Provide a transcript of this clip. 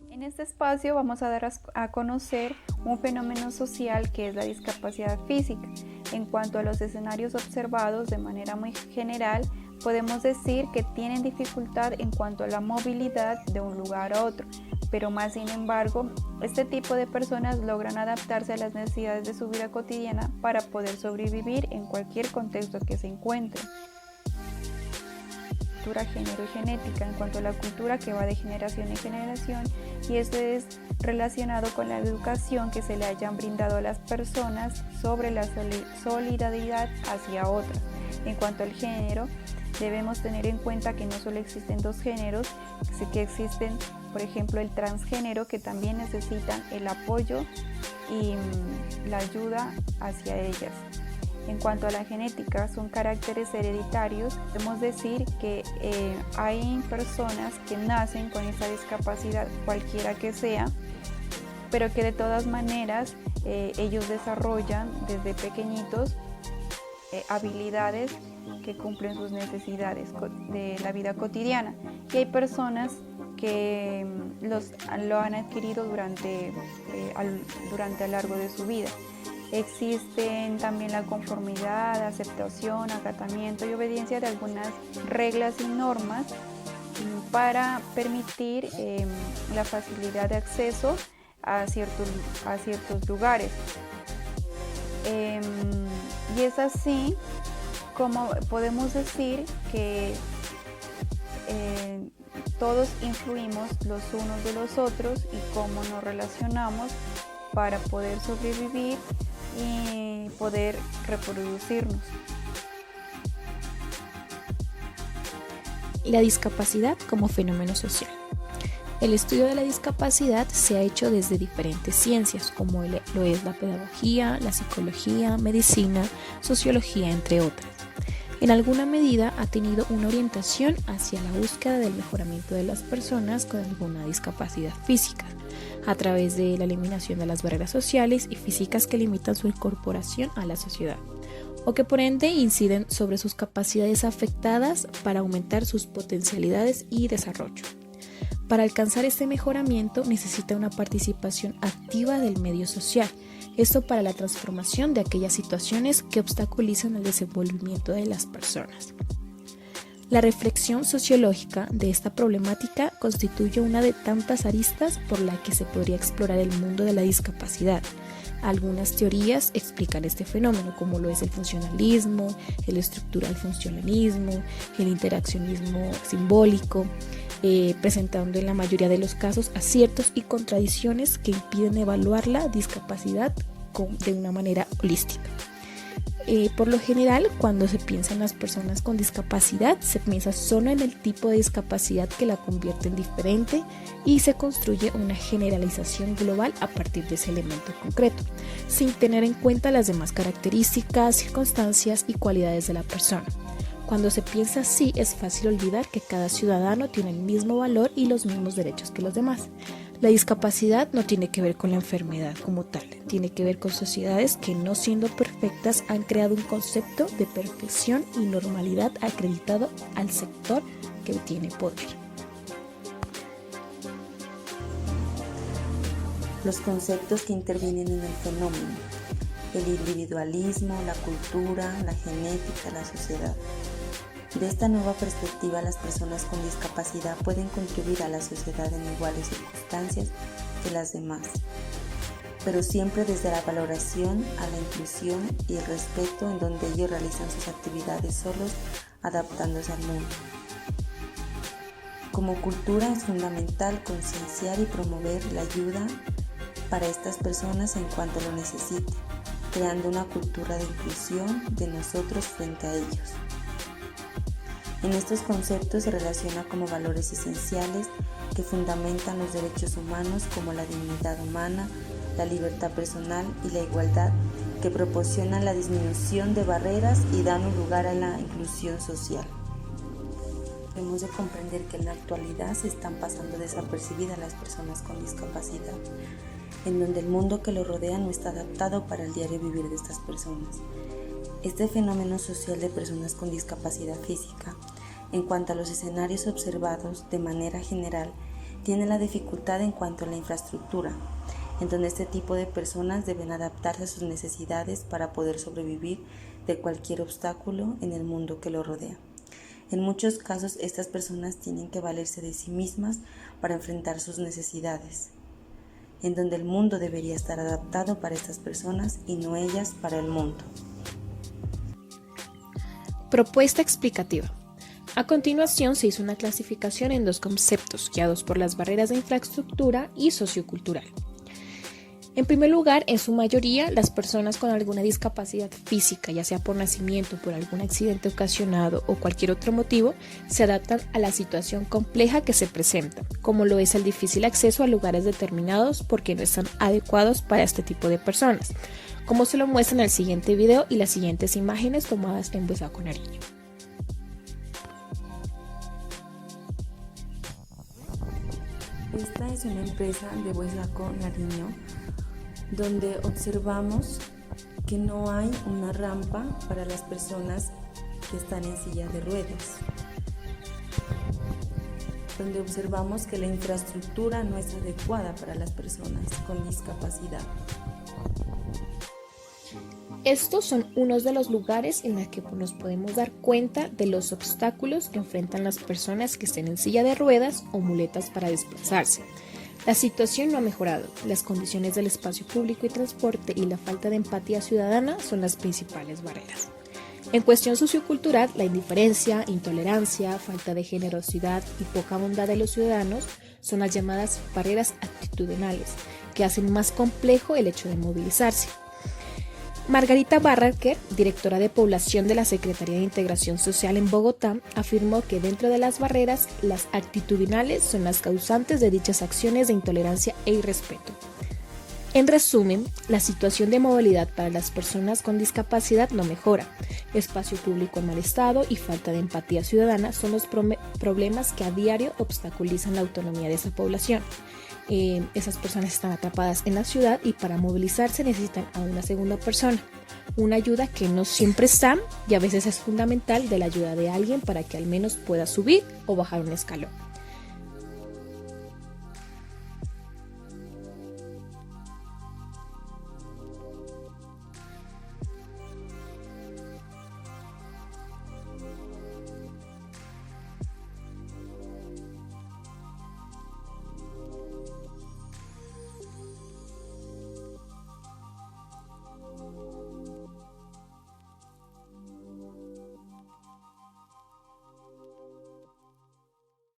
En este espacio vamos a dar a conocer un fenómeno social que es la discapacidad física. En cuanto a los escenarios observados de manera muy general, podemos decir que tienen dificultad en cuanto a la movilidad de un lugar a otro, pero más sin embargo, este tipo de personas logran adaptarse a las necesidades de su vida cotidiana para poder sobrevivir en cualquier contexto que se encuentren. Género y genética, en cuanto a la cultura que va de generación en generación, y esto es relacionado con la educación que se le hayan brindado a las personas sobre la solidaridad hacia otras. En cuanto al género, debemos tener en cuenta que no solo existen dos géneros, que existen, por ejemplo, el transgénero, que también necesitan el apoyo y la ayuda hacia ellas. En cuanto a la genética, son caracteres hereditarios. Podemos decir que hay personas que nacen con esta discapacidad, cualquiera que sea, pero que de todas maneras ellos desarrollan desde pequeñitos habilidades que cumplen sus necesidades de la vida cotidiana. Y hay personas que lo han adquirido durante a lo largo de su vida. Existen también la conformidad, aceptación, acatamiento y obediencia de algunas reglas y normas para permitir la facilidad de acceso a ciertos lugares. Y es así como podemos decir que todos influimos los unos de los otros y cómo nos relacionamos para poder sobrevivir y poder reproducirnos. La discapacidad como fenómeno social. El estudio de la discapacidad se ha hecho desde diferentes ciencias, como lo es la pedagogía, la psicología, medicina, sociología, entre otras. En alguna medida ha tenido una orientación hacia la búsqueda del mejoramiento de las personas con alguna discapacidad física, a través de la eliminación de las barreras sociales y físicas que limitan su incorporación a la sociedad, o que por ende inciden sobre sus capacidades afectadas para aumentar sus potencialidades y desarrollo. Para alcanzar este mejoramiento necesita una participación activa del medio social, esto para la transformación de aquellas situaciones que obstaculizan el desenvolvimiento de las personas. La reflexión sociológica de esta problemática constituye una de tantas aristas por la que se podría explorar el mundo de la discapacidad. Algunas teorías explican este fenómeno, como lo es el funcionalismo, el estructural funcionalismo, el interaccionismo simbólico, presentando en la mayoría de los casos aciertos y contradicciones que impiden evaluar la discapacidad de una manera holística. Por lo general, cuando se piensa en las personas con discapacidad, se piensa solo en el tipo de discapacidad que la convierte en diferente y se construye una generalización global a partir de ese elemento concreto, sin tener en cuenta las demás características, circunstancias y cualidades de la persona. Cuando se piensa así, es fácil olvidar que cada ciudadano tiene el mismo valor y los mismos derechos que los demás. La discapacidad no tiene que ver con la enfermedad como tal, tiene que ver con sociedades que, no siendo perfectas, han creado un concepto de perfección y normalidad acreditado al sector que tiene poder. Los conceptos que intervienen en el fenómeno: el individualismo, la cultura, la genética, la sociedad. De esta nueva perspectiva, las personas con discapacidad pueden contribuir a la sociedad en iguales circunstancias que las demás, pero siempre desde la valoración a la inclusión y el respeto, en donde ellos realizan sus actividades solos, adaptándose al mundo. Como cultura es fundamental concienciar y promover la ayuda para estas personas en cuanto lo necesiten, creando una cultura de inclusión de nosotros frente a ellos. En estos conceptos se relaciona como valores esenciales que fundamentan los derechos humanos, como la dignidad humana, la libertad personal y la igualdad, que proporcionan la disminución de barreras y dan un lugar a la inclusión social. Debemos de comprender que en la actualidad se están pasando desapercibidas las personas con discapacidad, en donde el mundo que los rodea no está adaptado para el diario vivir de estas personas. Este fenómeno social de personas con discapacidad física En cuanto a los escenarios observados de manera general, tienen la dificultad en cuanto a la infraestructura, en donde este tipo de personas deben adaptarse a sus necesidades para poder sobrevivir de cualquier obstáculo en el mundo que lo rodea. En muchos casos, estas personas tienen que valerse de sí mismas para enfrentar sus necesidades, en donde el mundo debería estar adaptado para estas personas y no ellas para el mundo. Propuesta explicativa. A continuación se hizo una clasificación en dos conceptos guiados por las barreras de infraestructura y sociocultural. En primer lugar, en su mayoría, las personas con alguna discapacidad física, ya sea por nacimiento, por algún accidente ocasionado o cualquier otro motivo, se adaptan a la situación compleja que se presenta, como lo es el difícil acceso a lugares determinados porque no están adecuados para este tipo de personas, como se lo muestra en el siguiente video y las siguientes imágenes tomadas en Buesaco, Nariño. Esta es una empresa de Buesaco, Nariño, donde observamos que no hay una rampa para las personas que están en silla de ruedas, donde observamos que la infraestructura no es adecuada para las personas con discapacidad. Estos son unos de los lugares en los que nos podemos dar cuenta de los obstáculos que enfrentan las personas que estén en silla de ruedas o muletas para desplazarse. La situación no ha mejorado, las condiciones del espacio público y transporte y la falta de empatía ciudadana son las principales barreras. En cuestión sociocultural, la indiferencia, intolerancia, falta de generosidad y poca bondad de los ciudadanos son las llamadas barreras actitudinales, que hacen más complejo el hecho de movilizarse. Margarita Barraquer, directora de población de la Secretaría de Integración Social en Bogotá, afirmó que dentro de las barreras, las actitudinales son las causantes de dichas acciones de intolerancia e irrespeto. En resumen, la situación de movilidad para las personas con discapacidad no mejora. Espacio público en mal estado y falta de empatía ciudadana son los problemas que a diario obstaculizan la autonomía de esa población. Esas personas están atrapadas en la ciudad y para movilizarse necesitan a una segunda persona, una ayuda que no siempre está y a veces es fundamental de la ayuda de alguien para que al menos pueda subir o bajar un escalón.